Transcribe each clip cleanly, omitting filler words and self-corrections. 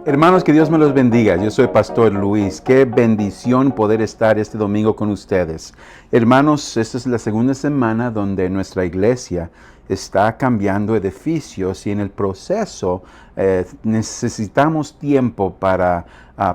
Hermanos, que Dios me los bendiga. Yo soy Pastor Luis. Qué bendición poder estar este domingo con ustedes. Hermanos, esta es la segunda semana donde nuestra iglesia está cambiando edificios y en el proceso necesitamos tiempo para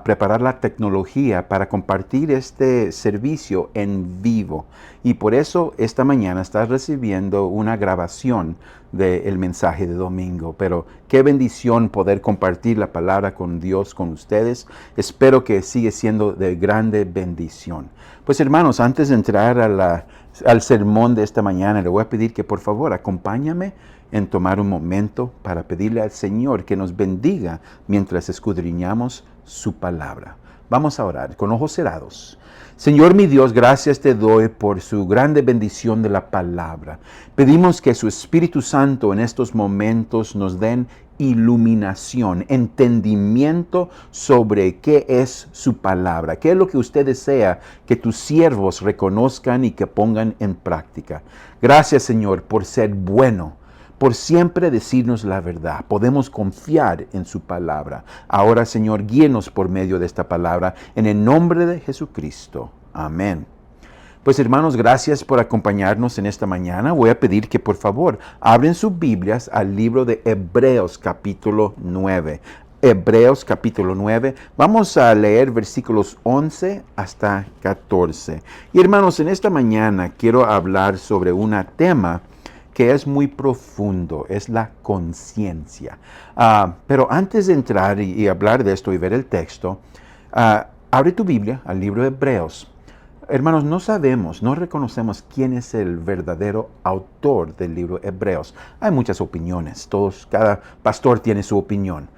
preparar la tecnología para compartir este servicio en vivo. Y por eso esta mañana estás recibiendo una grabación del mensaje de domingo. Pero qué bendición poder compartir la palabra con Dios, con ustedes. Espero que siga siendo de grande bendición. Pues hermanos, antes de entrar al sermón de esta mañana, le voy a pedir que por favor acompáñame en tomar un momento para pedirle al Señor que nos bendiga mientras escudriñamos su palabra. Vamos a orar con ojos cerrados. Señor mi Dios, gracias te doy por su grande bendición de la palabra. Pedimos que su Espíritu Santo en estos momentos nos den iluminación, entendimiento sobre qué es su palabra, qué es lo que usted desea que tus siervos reconozcan y que pongan en práctica. Gracias, Señor, por ser bueno, por siempre decirnos la verdad. Podemos confiar en su palabra. Ahora, Señor, guíenos por medio de esta palabra, en el nombre de Jesucristo. Amén. Pues hermanos, gracias por acompañarnos en esta mañana. Voy a pedir que por favor abren sus Biblias al libro de Hebreos capítulo 9. Hebreos capítulo 9. Vamos a leer versículos 11 hasta 14. Y hermanos, en esta mañana quiero hablar sobre un tema que es muy profundo, es la conciencia. Pero antes de entrar y hablar de esto y ver el texto, abre tu Biblia al libro de Hebreos. Hermanos, no sabemos, no reconocemos quién es el verdadero autor del libro Hebreos. Hay muchas opiniones, cada pastor tiene su opinión,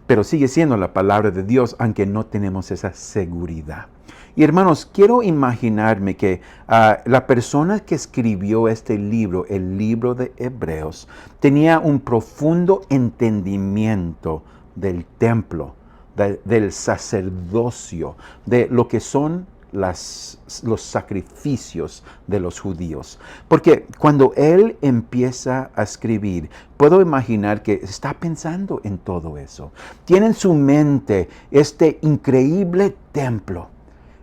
pero sigue siendo la palabra de Dios, aunque no tenemos esa seguridad. Y hermanos, quiero imaginarme que la persona que escribió este libro, el libro de Hebreos, tenía un profundo entendimiento del templo, del sacerdocio, de lo que son los sacrificios de los judíos. Porque cuando él empieza a escribir, puedo imaginar que está pensando en todo eso. Tiene en su mente este increíble templo,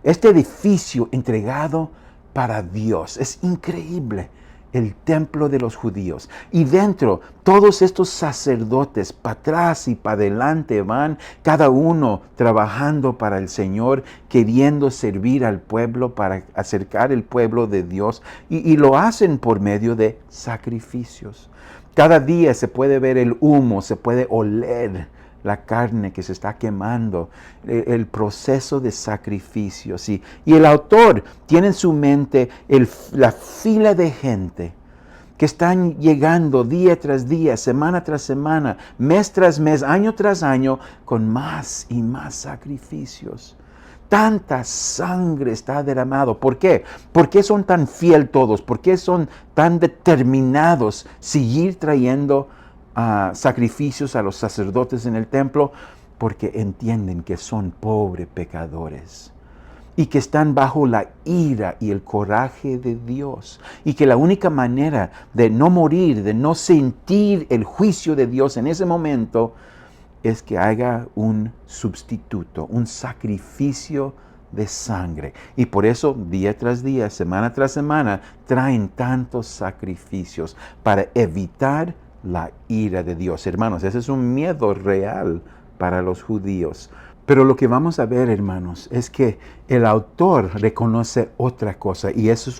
este edificio entregado para Dios. Es increíble, el templo de los judíos. Y dentro, todos estos sacerdotes, para atrás y para adelante van, cada uno trabajando para el Señor, queriendo servir al pueblo, para acercar el pueblo de Dios. Y lo hacen por medio de sacrificios. Cada día se puede ver el humo, se puede oler la carne que se está quemando, el proceso de sacrificios. Y el autor tiene en su mente la fila de gente que están llegando día tras día, semana tras semana, mes tras mes, año tras año, con más y más sacrificios. Tanta sangre está derramado. ¿Por qué? ¿Por qué son tan fieles todos? ¿Por qué son tan determinados seguir trayendo sacrificios a los sacerdotes en el templo? Porque entienden que son pobres pecadores y que están bajo la ira y el coraje de Dios, y que la única manera de no morir, de no sentir el juicio de Dios en ese momento, es que haga un sustituto, un sacrificio de sangre. Y por eso día tras día, semana tras semana, traen tantos sacrificios para evitar la ira de Dios. Hermanos, ese es un miedo real para los judíos. Pero lo que vamos a ver, hermanos, es que el autor reconoce otra cosa, y eso es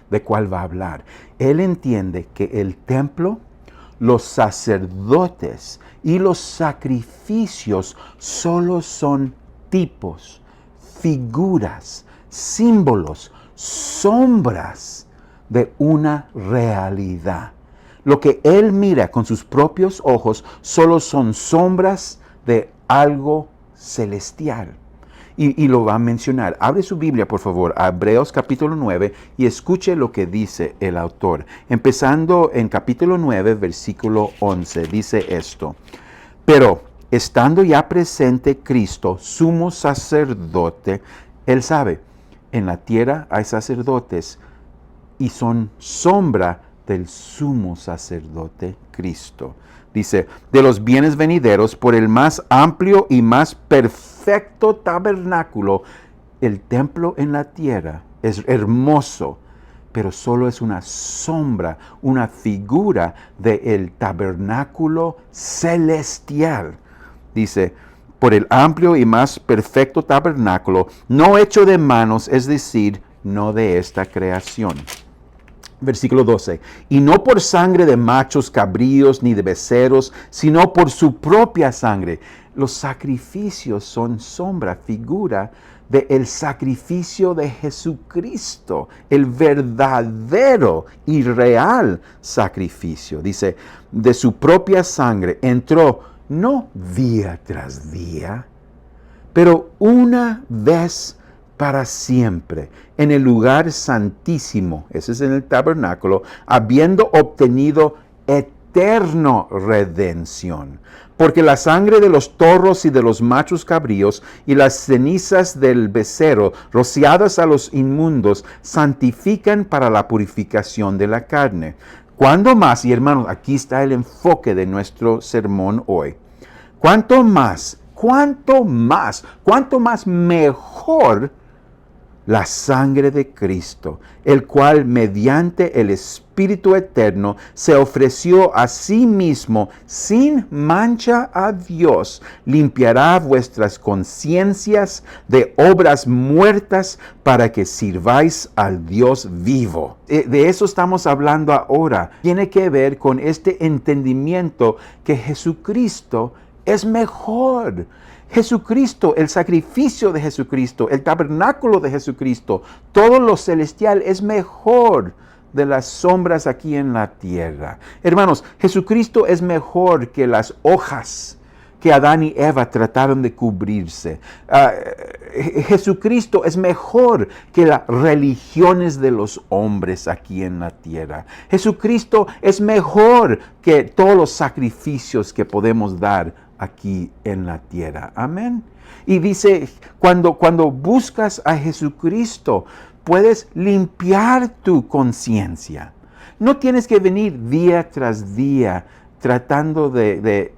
de cuál va a hablar. Él entiende que el templo, los sacerdotes y los sacrificios solo son tipos, figuras, símbolos, sombras de una realidad. Lo que él mira con sus propios ojos solo son sombras de algo celestial. Y lo va a mencionar. Abre su Biblia, por favor, a Hebreos capítulo 9 y escuche lo que dice el autor. Empezando en capítulo 9, versículo 11, dice esto: pero estando ya presente Cristo, sumo sacerdote, él sabe, en la tierra hay sacerdotes y son sombra del sumo sacerdote Cristo. Dice, de los bienes venideros por el más amplio y más perfecto tabernáculo. El templo en la tierra es hermoso, pero solo es una sombra, una figura del tabernáculo celestial. Dice, por el amplio y más perfecto tabernáculo, no hecho de manos, es decir, no de esta creación. Versículo 12. Y no por sangre de machos, cabríos, ni de becerros, sino por su propia sangre. Los sacrificios son sombra, figura del sacrificio de Jesucristo, el verdadero y real sacrificio. Dice, de su propia sangre entró no día tras día, pero una vez para siempre, en el lugar santísimo, ese es en el tabernáculo, habiendo obtenido eterno redención. Porque la sangre de los toros y de los machos cabríos y las cenizas del becerro, rociadas a los inmundos, santifican para la purificación de la carne. ¿Cuándo más? Y hermanos, aquí está el enfoque de nuestro sermón hoy. ¿Cuánto más mejor la sangre de Cristo, el cual mediante el Espíritu Eterno se ofreció a sí mismo sin mancha a Dios, limpiará vuestras conciencias de obras muertas para que sirváis al Dios vivo? De eso estamos hablando ahora. Tiene que ver con este entendimiento que Jesucristo es mejor. Jesucristo, el sacrificio de Jesucristo, el tabernáculo de Jesucristo, todo lo celestial es mejor de las sombras aquí en la tierra. Hermanos, Jesucristo es mejor que las hojas que Adán y Eva trataron de cubrirse. Jesucristo es mejor que las religiones de los hombres aquí en la tierra. Jesucristo es mejor que todos los sacrificios que podemos dar aquí en la tierra. Amén. Y dice, cuando buscas a Jesucristo, puedes limpiar tu conciencia. No tienes que venir día tras día tratando de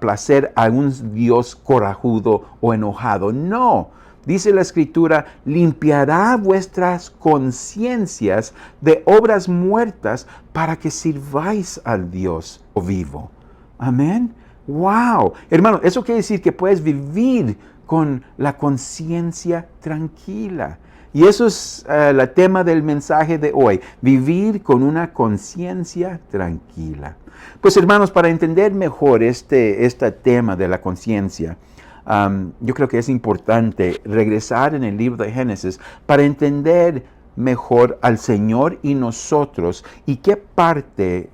placer a un Dios corajudo o enojado. No. Dice la Escritura, limpiará vuestras conciencias de obras muertas para que sirváis al Dios vivo. Amén. ¡Wow! Hermano, eso quiere decir que puedes vivir con la conciencia tranquila. Y eso es el tema del mensaje de hoy, vivir con una conciencia tranquila. Pues hermanos, para entender mejor este tema de la conciencia, yo creo que es importante regresar en el libro de Génesis para entender mejor al Señor y nosotros y qué parte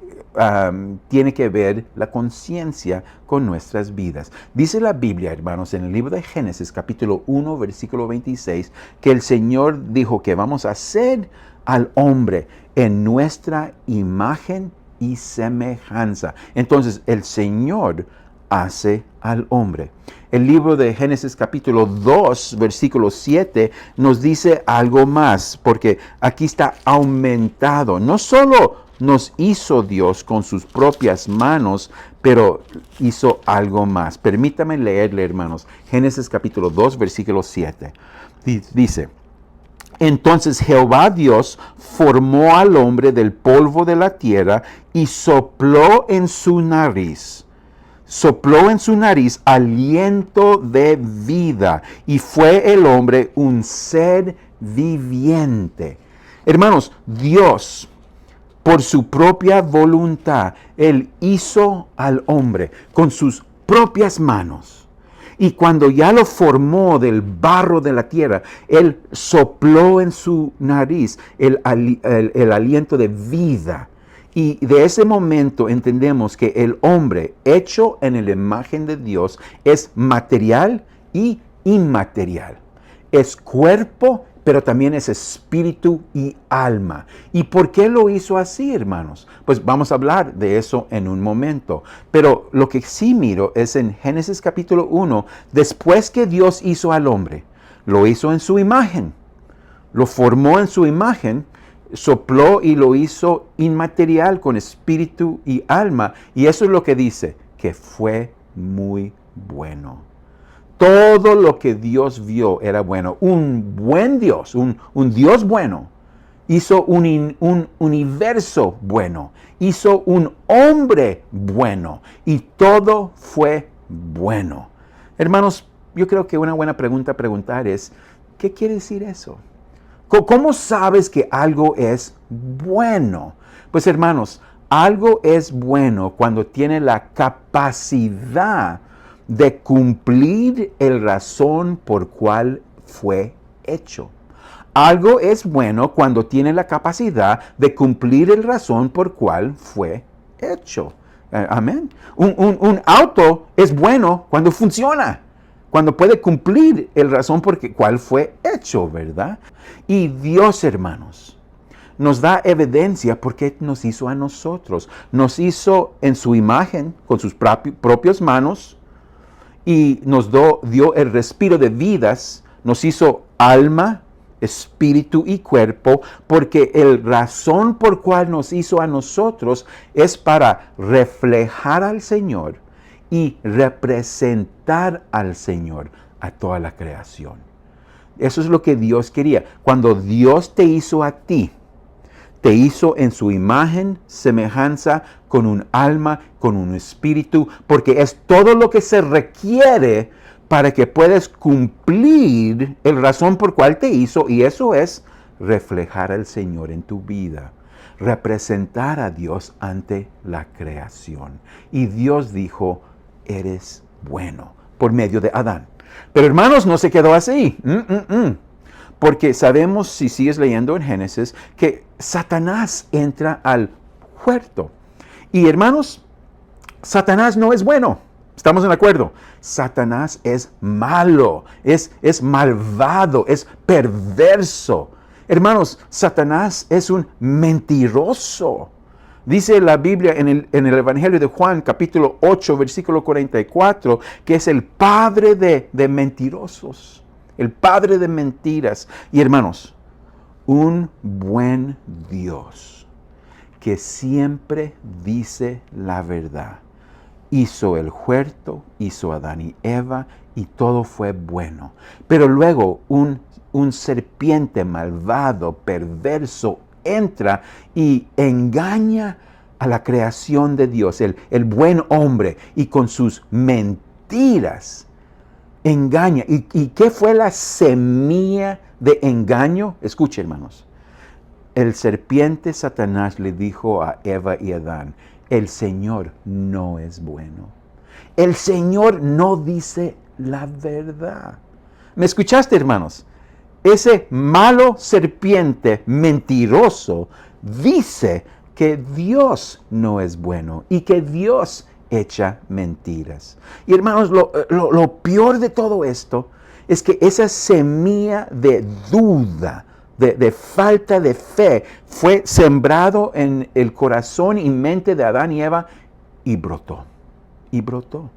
tiene que ver la conciencia con nuestras vidas. Dice la Biblia, hermanos, en el libro de Génesis, capítulo 1, versículo 26, que el Señor dijo que vamos a hacer al hombre en nuestra imagen y semejanza. Entonces, el Señor hace al hombre. El libro de Génesis capítulo 2, versículo 7, nos dice algo más, porque aquí está aumentado. No solo nos hizo Dios con sus propias manos, pero hizo algo más. Permítame leerle, hermanos. Génesis capítulo 2, versículo 7. Dice, entonces Jehová Dios formó al hombre del polvo de la tierra y sopló en su nariz. Sopló en su nariz aliento de vida y fue el hombre un ser viviente. Hermanos, Dios, por su propia voluntad, Él hizo al hombre con sus propias manos. Y cuando ya lo formó del barro de la tierra, Él sopló en su nariz el aliento de vida. Y de ese momento entendemos que el hombre hecho en la imagen de Dios es material y inmaterial. Es cuerpo, pero también es espíritu y alma. ¿Y por qué lo hizo así, hermanos? Pues vamos a hablar de eso en un momento. Pero lo que sí miro es en Génesis capítulo 1, después que Dios hizo al hombre, lo hizo en su imagen, lo formó en su imagen. sopló y lo hizo inmaterial con espíritu y alma. Y eso es lo que dice, que fue muy bueno. Todo lo que Dios vio era bueno. Un buen Dios, un Dios bueno, hizo un universo bueno, hizo un hombre bueno y todo fue bueno. Hermanos, yo creo que una buena pregunta a preguntar es, ¿qué quiere decir eso? ¿Cómo sabes que algo es bueno? Pues hermanos, algo es bueno cuando tiene la capacidad de cumplir el razón por cual fue hecho. Algo es bueno cuando tiene la capacidad de cumplir el razón por cual fue hecho. Amén. Un auto es bueno cuando funciona, cuando puede cumplir el razón por cual fue hecho, ¿verdad? Y Dios, hermanos, nos da evidencia porque nos hizo a nosotros. Nos hizo en su imagen, con sus propias manos, y nos dio el respiro de vidas, nos hizo alma, espíritu y cuerpo, porque el razón por cual nos hizo a nosotros es para reflejar al Señor y representar al Señor a toda la creación. Eso es lo que Dios quería. Cuando Dios te hizo a ti, te hizo en su imagen, semejanza, con un alma, con un espíritu, porque es todo lo que se requiere para que puedas cumplir el razón por cual te hizo, y eso es reflejar al Señor en tu vida, representar a Dios ante la creación. Y Dios dijo, eres bueno, por medio de Adán. Pero hermanos, no se quedó así. Porque sabemos, si sigues leyendo en Génesis, que Satanás entra al huerto. Y hermanos, Satanás no es bueno. ¿Estamos de acuerdo? Satanás es malo, es malvado, es perverso. Hermanos, Satanás es un mentiroso. Dice la Biblia en el Evangelio de Juan, capítulo 8, versículo 44, que es el padre de mentirosos, el padre de mentiras. Y hermanos, un buen Dios que siempre dice la verdad, hizo el huerto, hizo a Adán y Eva, y todo fue bueno. Pero luego un serpiente malvado, perverso, entra y engaña a la creación de Dios, el buen hombre, y con sus mentiras engaña. ¿Y qué fue la semilla de engaño? Escuchen, hermanos. El serpiente Satanás le dijo a Eva y Adán, el Señor no es bueno. El Señor no dice la verdad. ¿Me escuchaste, hermanos? Ese malo serpiente mentiroso dice que Dios no es bueno y que Dios echa mentiras. Y hermanos, lo peor de todo esto es que esa semilla de duda, de falta de fe, fue sembrado en el corazón y mente de Adán y Eva y brotó. Y brotó.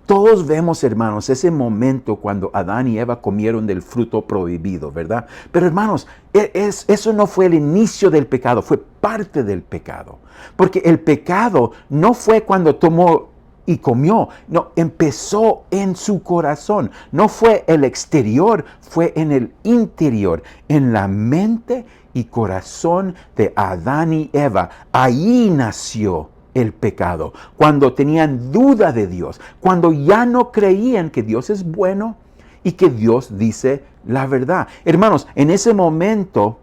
Todos vemos, hermanos, ese momento cuando Adán y Eva comieron del fruto prohibido, ¿verdad? Pero hermanos, eso no fue el inicio del pecado, fue parte del pecado. Porque el pecado no fue cuando tomó y comió, no, empezó en su corazón. No fue el exterior, fue en el interior, en la mente y corazón de Adán y Eva. Ahí nació el pecado, cuando tenían duda de Dios, cuando ya no creían que Dios es bueno y que Dios dice la verdad. Hermanos, en ese momento,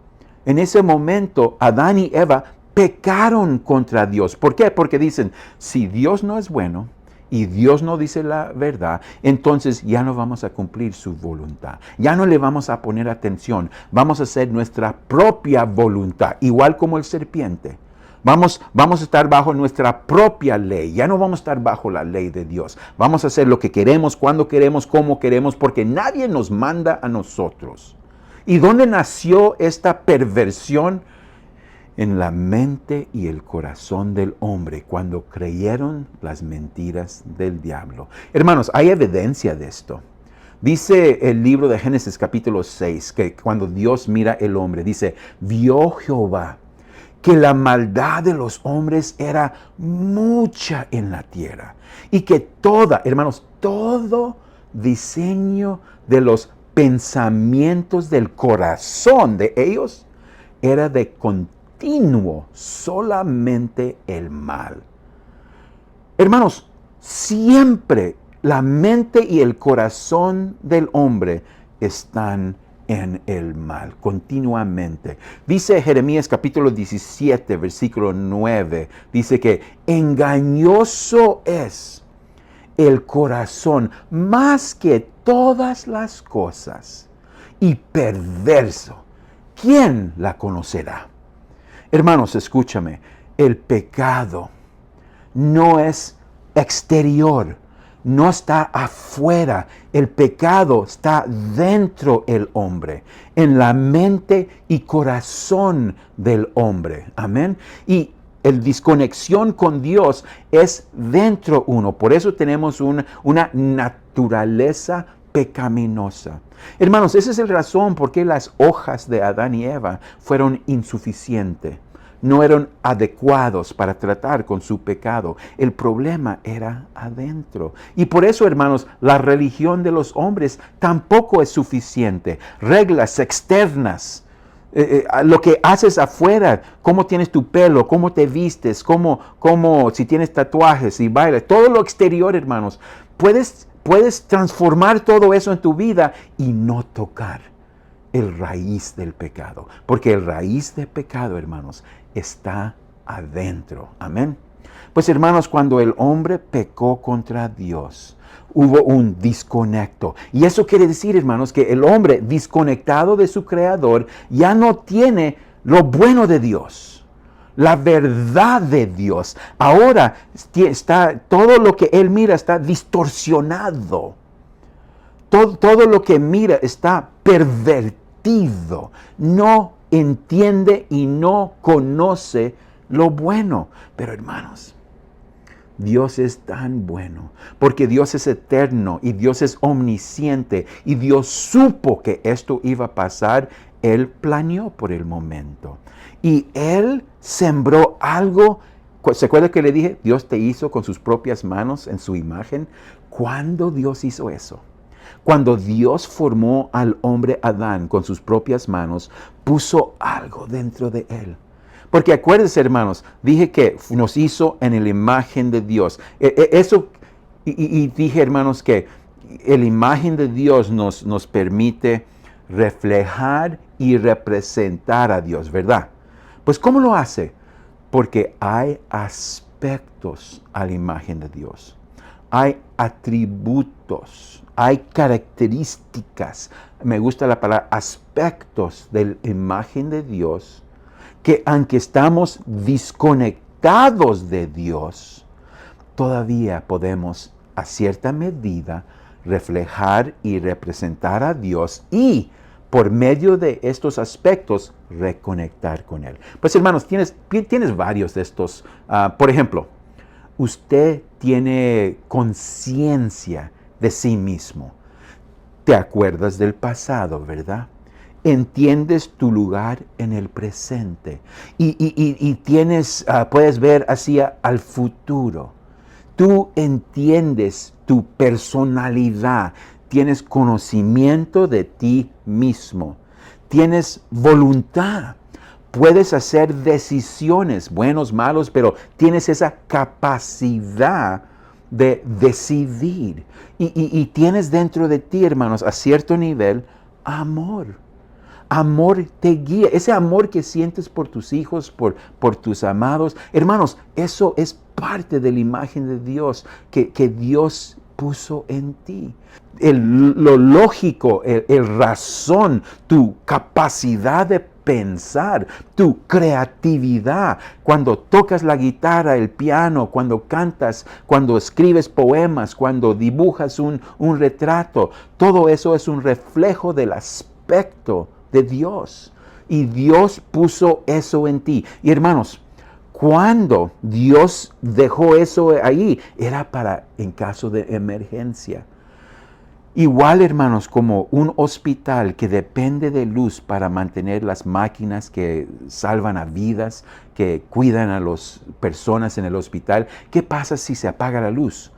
Adán y Eva pecaron contra Dios. ¿Por qué? Porque dicen, si Dios no es bueno y Dios no dice la verdad, entonces ya no vamos a cumplir su voluntad. Ya no le vamos a poner atención. Vamos a hacer nuestra propia voluntad, igual como el serpiente. Vamos a estar bajo nuestra propia ley. Ya no vamos a estar bajo la ley de Dios. Vamos a hacer lo que queremos, cuando queremos, cómo queremos, porque nadie nos manda a nosotros. ¿Y dónde nació esta perversión? En la mente y el corazón del hombre, cuando creyeron las mentiras del diablo. Hermanos, hay evidencia de esto. Dice el libro de Génesis capítulo 6, que cuando Dios mira el hombre, dice, vio Jehová que la maldad de los hombres era mucha en la tierra y que hermanos, todo diseño de los pensamientos del corazón de ellos era de continuo solamente el mal. Hermanos, siempre la mente y el corazón del hombre están en el mal, continuamente. Dice Jeremías capítulo 17, versículo 9, dice que engañoso es el corazón más que todas las cosas y perverso. ¿Quién la conocerá? Hermanos, escúchame, el pecado no es exterior, no está afuera. El pecado está dentro del hombre, en la mente y corazón del hombre. Amén. Y el desconexión con Dios es dentro uno. Por eso tenemos una naturaleza pecaminosa. Hermanos, esa es la razón por qué las hojas de Adán y Eva fueron insuficientes. No eran adecuados para tratar con su pecado. El problema era adentro. Y por eso, hermanos, la religión de los hombres tampoco es suficiente. Reglas externas, lo que haces afuera, cómo tienes tu pelo, cómo te vistes, si tienes tatuajes, si bailas, todo lo exterior, hermanos. Puedes transformar todo eso en tu vida y no tocar el raíz del pecado. Porque el raíz del pecado, hermanos, está adentro. Amén. Pues hermanos, cuando el hombre pecó contra Dios, hubo un desconecto. Y eso quiere decir, hermanos, que el hombre desconectado de su Creador ya no tiene lo bueno de Dios, la verdad de Dios. Ahora todo lo que él mira está distorsionado. Todo lo que mira está pervertido. No entiende y no conoce lo bueno. Pero hermanos, Dios es tan bueno, porque Dios es eterno y Dios es omnisciente y Dios supo que esto iba a pasar. Él planeó por el momento y Él sembró algo. ¿Se acuerda que le dije? Dios te hizo con sus propias manos en su imagen. ¿Cuándo Dios hizo eso? Cuando Dios formó al hombre Adán con sus propias manos, puso algo dentro de él. Porque acuérdense, hermanos, dije que nos hizo en la imagen de Dios. Y dije, hermanos, que la imagen de Dios nos permite reflejar y representar a Dios, ¿verdad? Pues ¿cómo lo hace? Porque hay aspectos a la imagen de Dios. Hay atributos, hay características, me gusta la palabra aspectos de la imagen de Dios, que aunque estamos desconectados de Dios, todavía podemos a cierta medida reflejar y representar a Dios y por medio de estos aspectos reconectar con Él. Pues hermanos, tienes varios de estos. Por ejemplo, usted tiene conciencia de sí mismo. Te acuerdas del pasado, ¿verdad? Entiendes tu lugar en el presente y puedes ver hacia el futuro. Tú entiendes tu personalidad, tienes conocimiento de ti mismo, tienes voluntad. Puedes hacer decisiones, buenos, malos, pero tienes esa capacidad de decidir. Y tienes dentro de ti, hermanos, a cierto nivel, amor. Amor te guía. Ese amor que sientes por tus hijos, por tus amados. Hermanos, eso es parte de la imagen de Dios que Dios puso en ti. Lo lógico, el razón, tu capacidad de pensar, tu creatividad, cuando tocas la guitarra, el piano, cuando cantas, cuando escribes poemas, cuando dibujas un retrato, todo eso es un reflejo del aspecto de Dios. Y Dios puso eso en ti. Y hermanos, cuando Dios dejó eso ahí, era para en caso de emergencia. Igual, hermanos, como un hospital que depende de luz para mantener las máquinas que salvan a vidas, que cuidan a las personas en el hospital, ¿qué pasa si se apaga la luz?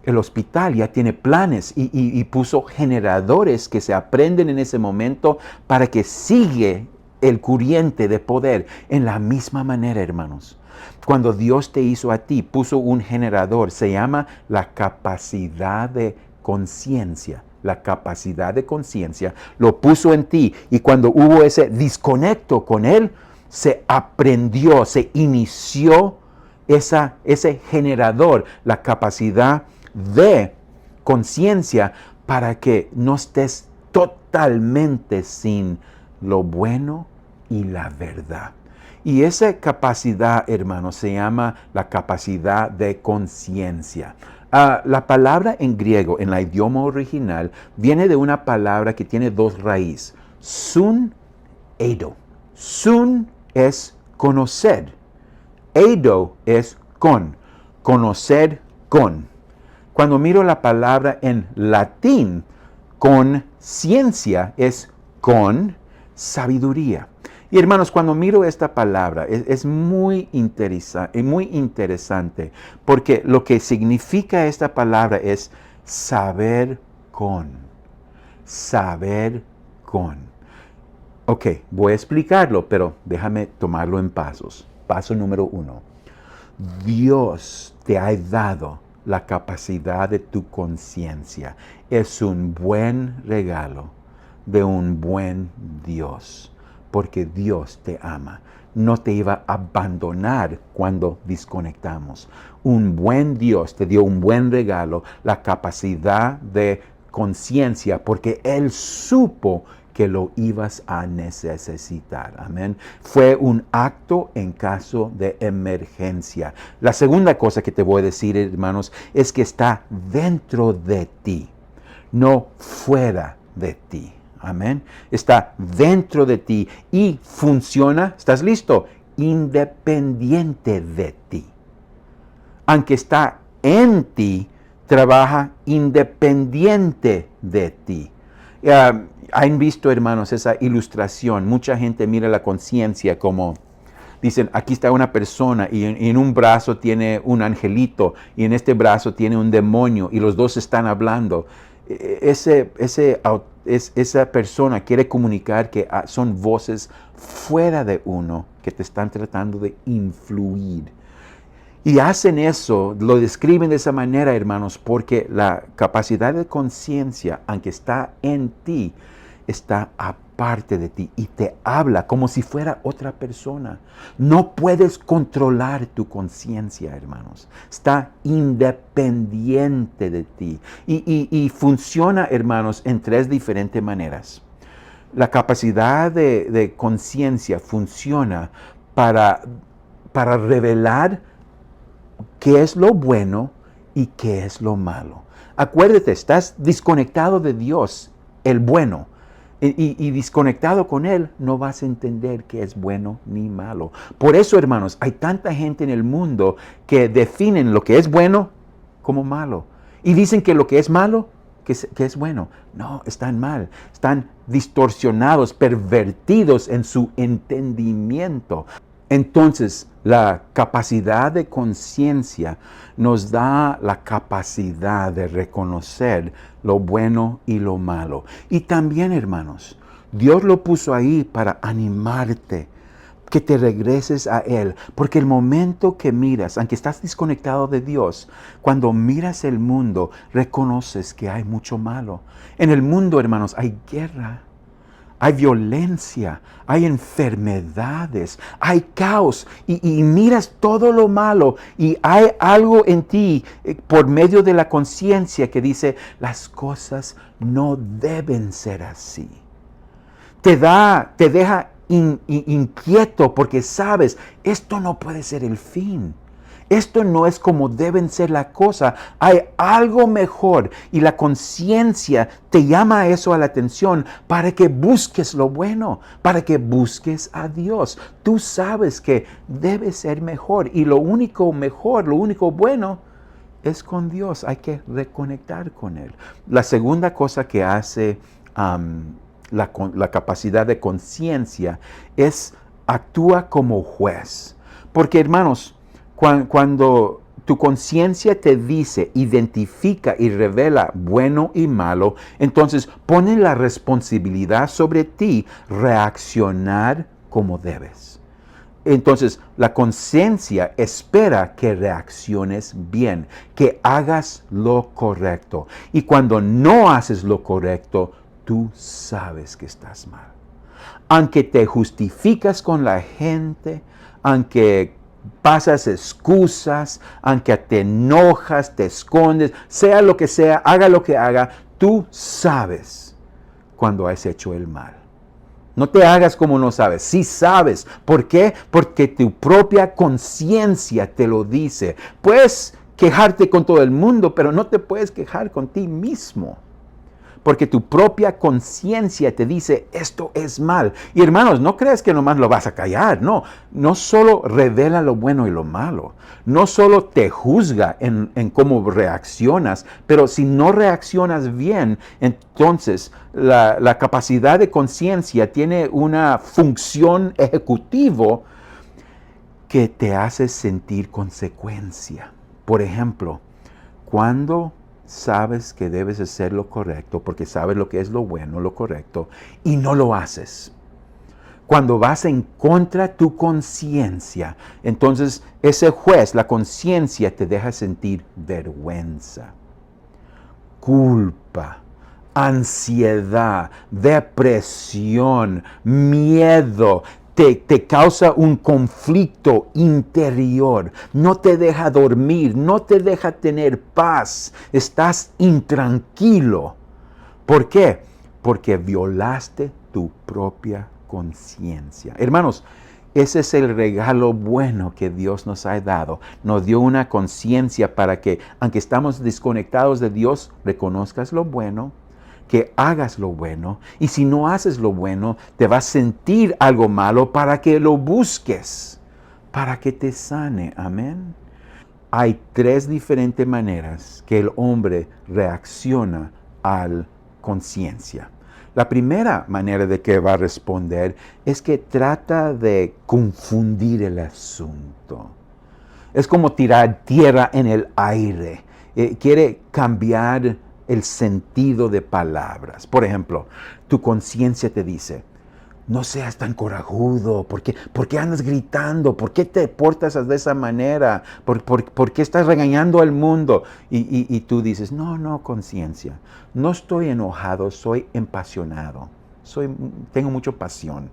El hospital ya tiene planes y puso generadores que se aprenden en ese momento para que sigue el corriente de poder. En la misma manera, hermanos, cuando Dios te hizo a ti, puso un generador, se llama la capacidad de conciencia. La capacidad de conciencia lo puso en ti, y cuando hubo ese desconecto con Él, se aprendió, se inició ese generador, la capacidad de conciencia, para que no estés totalmente sin lo bueno y la verdad. Y esa capacidad, hermanos, se llama la capacidad de conciencia. La palabra en griego, en el idioma original, viene de una palabra que tiene dos raíces. Sun, eido. Sun es conocer. Eido es con. Conocer con. Cuando miro la palabra en latín, conciencia es con sabiduría. Y hermanos, cuando miro esta palabra, es muy interesante, porque lo que significa esta palabra es saber con. Saber con. Ok, voy a explicarlo, pero déjame tomarlo en pasos. Paso número 1. Dios te ha dado la capacidad de tu conciencia. Es un buen regalo de un buen Dios, porque Dios te ama. No te iba a abandonar cuando desconectamos. Un buen Dios te dio un buen regalo, la capacidad de conciencia, porque Él supo que lo ibas a necesitar. Amén. Fue un acto en caso de emergencia. La segunda cosa que te voy a decir, hermanos, es que está dentro de ti, no fuera de ti. Amén. Está dentro de ti y funciona, ¿estás listo? Independiente de ti. Aunque está en ti, trabaja independiente de ti. Han visto, hermanos, esa ilustración. Mucha gente mira la conciencia como, dicen, aquí está una persona y en un brazo tiene un angelito y en este brazo tiene un demonio y los dos están hablando. Esa persona quiere comunicar que son voces fuera de uno que te están tratando de influir. Y hacen eso, lo describen de esa manera, hermanos, porque la capacidad de conciencia, aunque está en ti, está aparte de ti y te habla como si fuera otra persona. No puedes controlar tu conciencia, hermanos. Está independiente de ti. Y funciona, hermanos, en tres diferentes maneras. La capacidad de conciencia funciona para revelar qué es lo bueno y qué es lo malo. Acuérdate, estás desconectado de Dios, el bueno, y desconectado con Él, no vas a entender qué es bueno ni malo. Por eso, hermanos, hay tanta gente en el mundo que definen lo que es bueno como malo. Y dicen que lo que es malo, que es bueno. No, están mal. Están distorsionados, pervertidos en su entendimiento. Entonces, la capacidad de conciencia nos da la capacidad de reconocer lo bueno y lo malo. Y también, hermanos, Dios lo puso ahí para animarte, que te regreses a Él. Porque el momento que miras, aunque estás desconectado de Dios, cuando miras el mundo, reconoces que hay mucho malo. En el mundo, hermanos, hay guerra. Hay violencia, hay enfermedades, hay caos y miras todo lo malo y hay algo en ti por medio de la conciencia que dice las cosas no deben ser así. Te deja inquieto porque sabes, esto no puede ser el fin. Esto no es como deben ser las cosas. Hay algo mejor y la conciencia te llama a eso a la atención para que busques lo bueno, para que busques a Dios. Tú sabes que debe ser mejor y lo único mejor, lo único bueno es con Dios, hay que reconectar con Él. La segunda cosa que hace la capacidad de conciencia es actúa como juez. Porque hermanos, cuando tu conciencia te dice, identifica y revela bueno y malo, entonces pone la responsabilidad sobre ti reaccionar como debes. Entonces, la conciencia espera que reacciones bien, que hagas lo correcto. Y cuando no haces lo correcto, tú sabes que estás mal. Aunque te justificas con la gente, aunque pasas excusas, aunque te enojas, te escondes, sea lo que sea, haga lo que haga, tú sabes cuando has hecho el mal. No te hagas como no sabes, sí sabes. ¿Por qué? Porque tu propia conciencia te lo dice. Puedes quejarte con todo el mundo, pero no te puedes quejar con ti mismo. Porque tu propia conciencia te dice, esto es mal. Y hermanos, no creas que nomás lo vas a callar. No, no solo revela lo bueno y lo malo. No solo te juzga en cómo reaccionas, pero si no reaccionas bien, entonces la capacidad de conciencia tiene una función ejecutiva que te hace sentir consecuencia. Por ejemplo, cuando sabes que debes hacer lo correcto, porque sabes lo que es lo bueno, lo correcto, y no lo haces. Cuando vas en contra de tu conciencia, entonces ese juez, la conciencia, te deja sentir vergüenza, culpa, ansiedad, depresión, miedo. Te causa un conflicto interior, no te deja dormir, no te deja tener paz, estás intranquilo. ¿Por qué? Porque violaste tu propia conciencia. Hermanos, ese es el regalo bueno que Dios nos ha dado. Nos dio una conciencia para que, aunque estamos desconectados de Dios, reconozcas lo bueno, que hagas lo bueno. Y si no haces lo bueno, te vas a sentir algo malo para que lo busques, para que te sane. Amén. Hay tres diferentes maneras que el hombre reacciona a la conciencia. La primera manera de que va a responder es que trata de confundir el asunto. Es como tirar tierra en el aire. Quiere cambiar el sentido de palabras. Por ejemplo, tu conciencia te dice, no seas tan corajudo, ¿por qué andas gritando? ¿Por qué te portas de esa manera? ¿Por qué estás regañando al mundo? Y tú dices, no, conciencia, no estoy enojado, soy apasionado, tengo mucha pasión.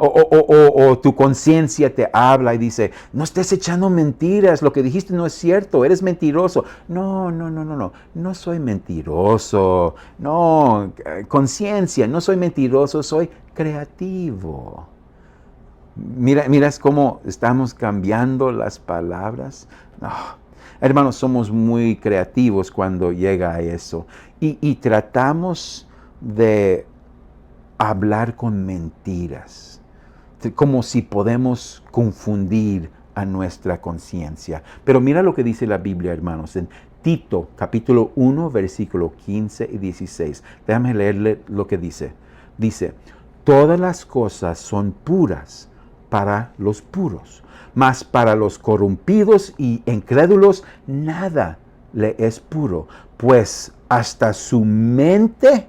O tu conciencia te habla y dice, no estés echando mentiras, lo que dijiste no es cierto, eres mentiroso. No soy mentiroso. No, conciencia, no soy mentiroso, soy creativo. Miras cómo estamos cambiando las palabras. No. Hermanos, somos muy creativos cuando llega a eso. Y tratamos de hablar con mentiras, como si podemos confundir a nuestra conciencia. Pero mira lo que dice la Biblia, hermanos, en Tito, capítulo 1, versículo 15 y 16. Déjame leerle lo que dice. Dice, todas las cosas son puras para los puros, mas para los corrompidos y incrédulos nada le es puro, pues hasta su mente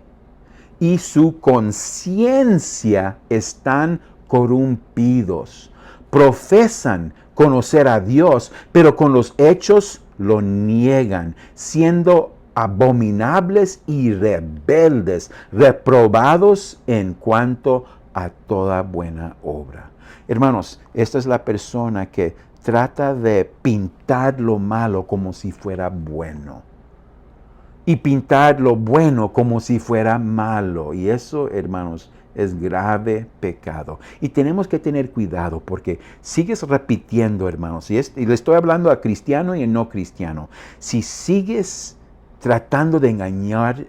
y su conciencia están corrompidos. Profesan conocer a Dios, pero con los hechos lo niegan, siendo abominables y rebeldes, reprobados en cuanto a toda buena obra. Hermanos, esta es la persona que trata de pintar lo malo como si fuera bueno y pintar lo bueno como si fuera malo. Y eso, hermanos, es grave pecado. Y tenemos que tener cuidado porque sigues repitiendo, hermanos, y le estoy hablando a cristiano y a no cristiano. Si sigues tratando de engañar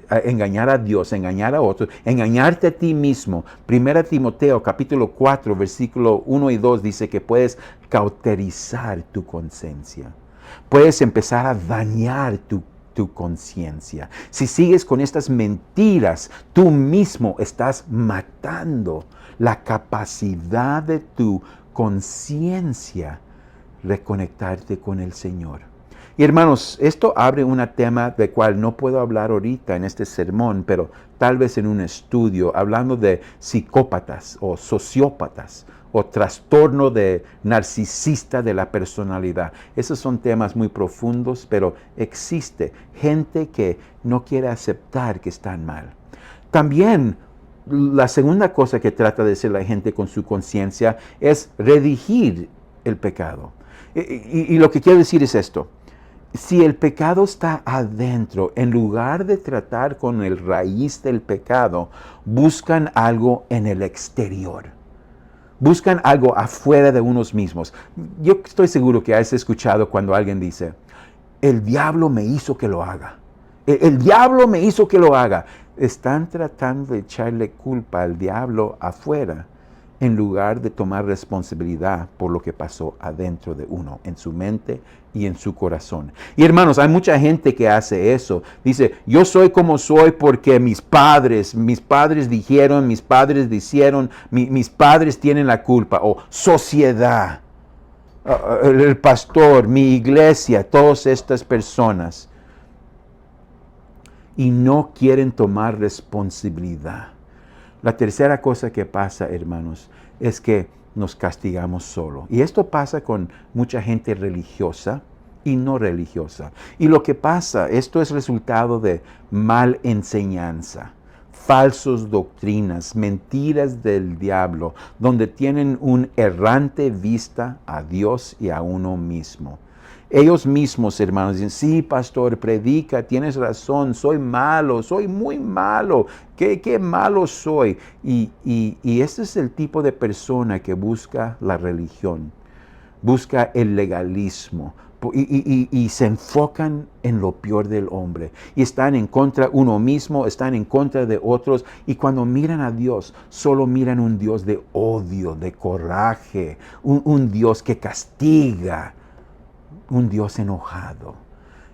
a Dios, engañar a otros, engañarte a ti mismo. 1 Timoteo capítulo 4, versículo 1 y 2 dice que puedes cauterizar tu conciencia. Puedes empezar a dañar tu conciencia. Si sigues con estas mentiras, tú mismo estás matando la capacidad de tu conciencia reconectarte con el Señor. Y hermanos, esto abre un tema del cual no puedo hablar ahorita en este sermón, pero tal vez en un estudio, hablando de psicópatas o sociópatas o trastorno de narcisista de la personalidad. Esos son temas muy profundos, pero existe gente que no quiere aceptar que están mal. También la segunda cosa que trata de hacer la gente con su conciencia es redigir el pecado. Y lo que quiero decir es esto. Si el pecado está adentro, en lugar de tratar con el raíz del pecado, buscan algo en el exterior. Buscan algo afuera de unos mismos. Yo estoy seguro que has escuchado cuando alguien dice, el diablo me hizo que lo haga. El diablo me hizo que lo haga. Están tratando de echarle culpa al diablo afuera, en lugar de tomar responsabilidad por lo que pasó adentro de uno, en su mente y en su corazón. Y hermanos, hay mucha gente que hace eso. Dice, yo soy como soy porque mis padres dijeron, mis padres hicieron, mis padres tienen la culpa. O sociedad, el pastor, mi iglesia, todas estas personas. Y no quieren tomar responsabilidad. La tercera cosa que pasa, hermanos, es que nos castigamos solo. Y esto pasa con mucha gente religiosa y no religiosa. Y lo que pasa, esto es resultado de mal enseñanza, falsas doctrinas, mentiras del diablo, donde tienen un errante vista a Dios y a uno mismo. Ellos mismos, hermanos, dicen, sí, pastor, predica, tienes razón, soy malo, soy muy malo, qué malo soy. Y este es el tipo de persona que busca la religión, busca el legalismo, y se enfocan en lo peor del hombre. Y están en contra de uno mismo, están en contra de otros. Y cuando miran a Dios, solo miran un Dios de odio, de coraje, un Dios que castiga, un Dios enojado.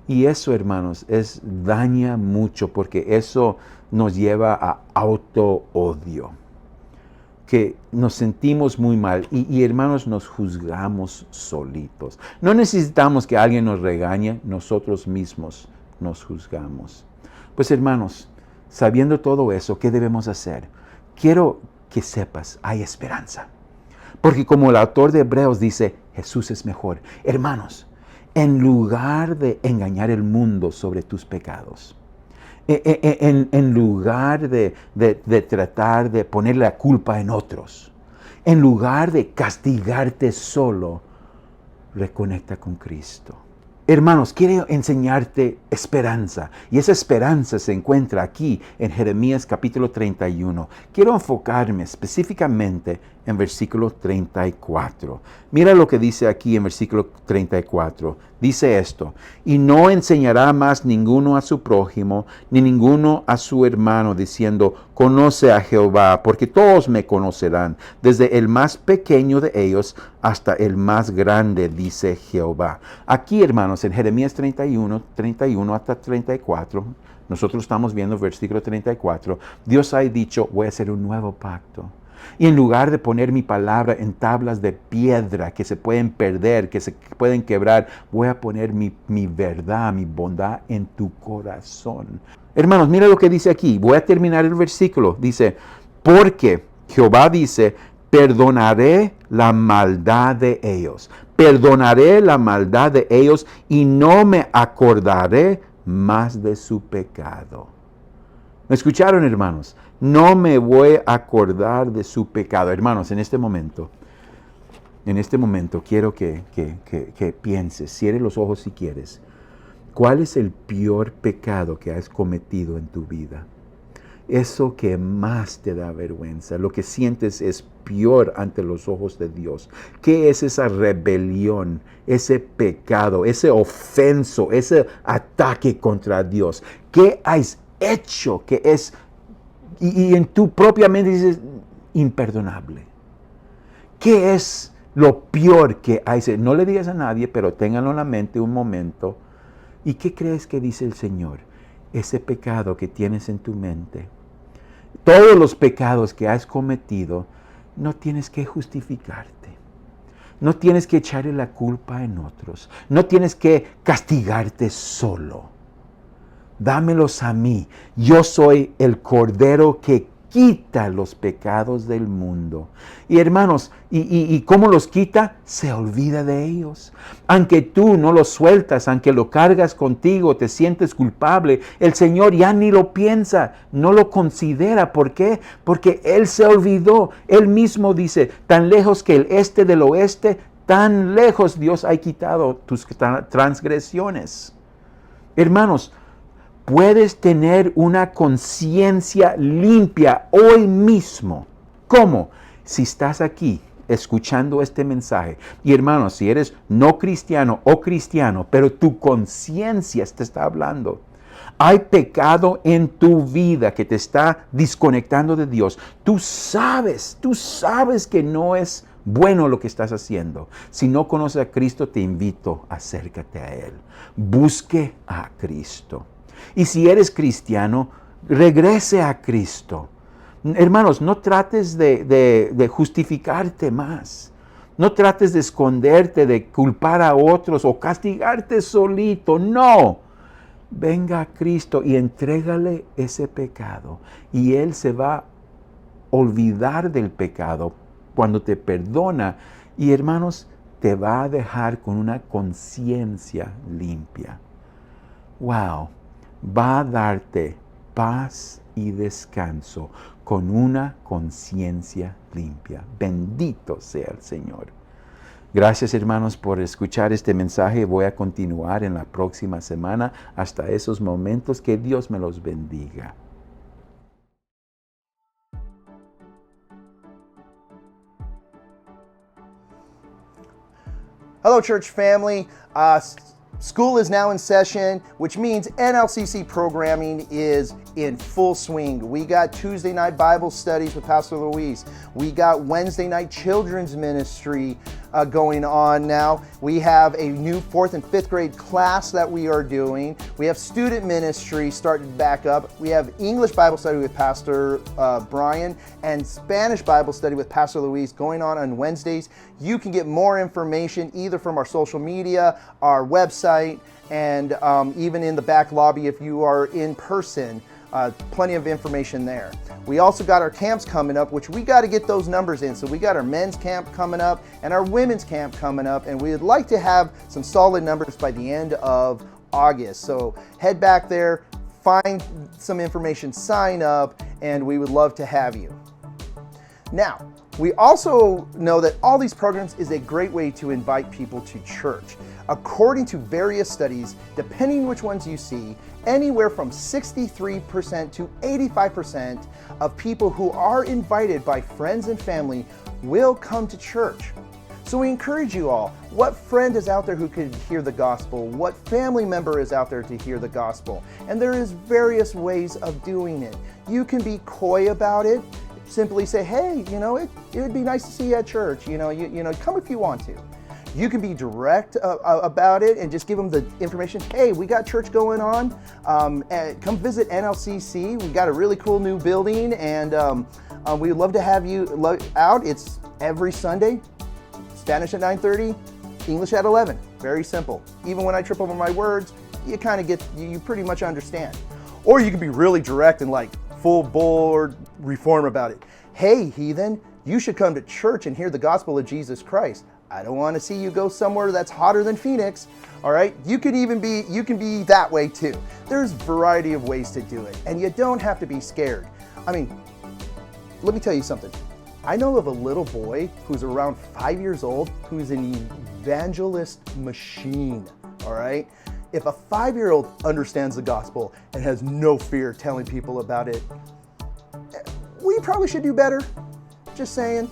Y eso, hermanos, daña mucho porque eso nos lleva a auto-odio, que nos sentimos muy mal y hermanos, nos juzgamos solitos. No necesitamos que alguien nos regañe, nosotros mismos nos juzgamos. Pues hermanos, sabiendo todo eso, ¿qué debemos hacer? Quiero que sepas, hay esperanza. Porque como el autor de Hebreos dice, Jesús es mejor. Hermanos, en lugar de engañar el mundo sobre tus pecados, en lugar de tratar de poner la culpa en otros, en lugar de castigarte solo, reconecta con Cristo. Hermanos, quiero enseñarte esperanza. Y esa esperanza se encuentra aquí en Jeremías capítulo 31. Quiero enfocarme específicamente en versículo 34. Mira lo que dice aquí en versículo 34. Dice esto, y no enseñará más ninguno a su prójimo, ni ninguno a su hermano, diciendo, conoce a Jehová, porque todos me conocerán, desde el más pequeño de ellos hasta el más grande, dice Jehová. Aquí, hermanos, en Jeremías 31 hasta 34, nosotros estamos viendo versículo 34, Dios ha dicho, voy a hacer un nuevo pacto. Y en lugar de poner mi palabra en tablas de piedra que se pueden perder, que se pueden quebrar, voy a poner mi verdad, mi bondad en tu corazón. Hermanos, mira lo que dice aquí. Voy a terminar el versículo. Dice, porque Jehová dice, perdonaré la maldad de ellos. Perdonaré la maldad de ellos y no me acordaré más de su pecado. ¿Me escucharon, hermanos? No me voy a acordar de su pecado. Hermanos, en este momento quiero que pienses, cierre los ojos si quieres. ¿Cuál es el peor pecado que has cometido en tu vida? Eso que más te da vergüenza, lo que sientes es peor ante los ojos de Dios. ¿Qué es esa rebelión, ese pecado, ese ofenso, ese ataque contra Dios? ¿Qué has hecho que es, y en tu propia mente dices, imperdonable? ¿Qué es Lo peor que hay, no le digas a nadie, pero ténganlo en la mente un momento. ¿Y qué crees que dice el Señor? Ese pecado que tienes en tu mente, todos los pecados que has cometido, no tienes que justificarte. No tienes que echarle la culpa en otros. No tienes que castigarte solo. Dámelos a mí. Yo soy el Cordero que quita los pecados del mundo. Y hermanos, ¿y cómo los quita? Se olvida de ellos. Aunque tú no los sueltas, aunque lo cargas contigo, te sientes culpable, el Señor ya ni lo piensa, no lo considera. ¿Por qué? Porque Él se olvidó. Él mismo dice, tan lejos que el este del oeste, tan lejos Dios ha quitado tus transgresiones. Hermanos, puedes tener una conciencia limpia hoy mismo. ¿Cómo? Si estás aquí escuchando este mensaje. Y hermanos, si eres no cristiano o cristiano, pero tu conciencia te está hablando. Hay pecado en tu vida que te está desconectando de Dios. Tú sabes que no es bueno lo que estás haciendo. Si no conoces a Cristo, te invito, acércate a Él. Busque a Cristo. Y si eres cristiano, regrese a Cristo. Hermanos, no trates de justificarte más. No trates de esconderte, de culpar a otros o castigarte solito. No. Venga a Cristo y entrégale ese pecado. Y Él se va a olvidar del pecado cuando te perdona. Y hermanos, te va a dejar con una conciencia limpia. Wow. Va a darte paz y descanso con una conciencia limpia. Bendito sea el Señor. Gracias, hermanos, por escuchar este mensaje. Voy a continuar en la próxima semana hasta esos momentos. Que Dios me los bendiga. Hello, church family. School is now in session, which means NLCC programming is in full swing. We got Tuesday night Bible studies with Pastor Luis. We got Wednesday night children's ministry going on now. We have a new 4th and 5th grade class that we are doing. We have student ministry starting back up. We have English Bible study with Pastor Brian and Spanish Bible study with Pastor Luis going on Wednesdays. You can get more information either from our social media, our website, and even in the back lobby if you are in person. Plenty of information there. We also got our camps coming up, which we got to get those numbers in. So we got our men's camp coming up and our women's camp coming up, and we'd like to have some solid numbers by the end of August. So head back there, find some information, sign up, and we would love to have you. Now, we also know that all these programs is a great way to invite people to church. According to various studies, depending which ones you see, anywhere from 63% to 85% of people who are invited by friends and family will come to church. So we encourage you all, what friend is out there who could hear the gospel? What family member is out there to hear the gospel? And there is various ways of doing it. You can be coy about it. Simply say, hey, it would be nice to see you at church. Come if you want to. You can be direct about it and just give them the information. Hey, we got church going on. Come visit NLCC. We got a really cool new building, and we'd love to have you out. It's every Sunday, Spanish at 9:30, English at 11. Very simple. Even when I trip over my words, you kind of get, you pretty much understand. Or you can be really direct and like full board reform about it. Hey, heathen, you should come to church and hear the gospel of Jesus Christ. I don't want to see you go somewhere that's hotter than Phoenix. All right, you can be that way too. There's a variety of ways to do it, and you don't have to be scared. I mean, let me tell you something. I know of a little boy who's around 5 years old who's an evangelist machine. All right, if a 5-year-old understands the gospel and has no fear telling people about it, we probably should do better. Just saying.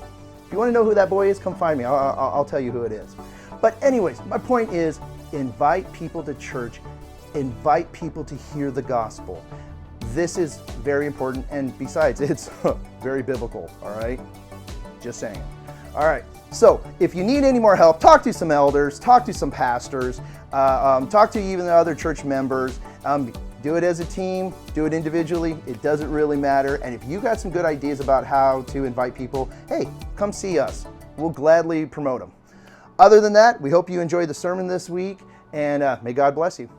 If you want to know who that boy is, come find me. I'll tell you who it is. But anyways, my point is, invite people to church. Invite people to hear the gospel. This is very important, and besides, it's very biblical, all right? Just saying. All right. So if you need any more help, talk to some elders, talk to some pastors, talk to even the other church members. Do it as a team, do it individually, it doesn't really matter. And if you got some good ideas about how to invite people, hey, come see us. We'll gladly promote them. Other than that, we hope you enjoyed the sermon this week, and may God bless you.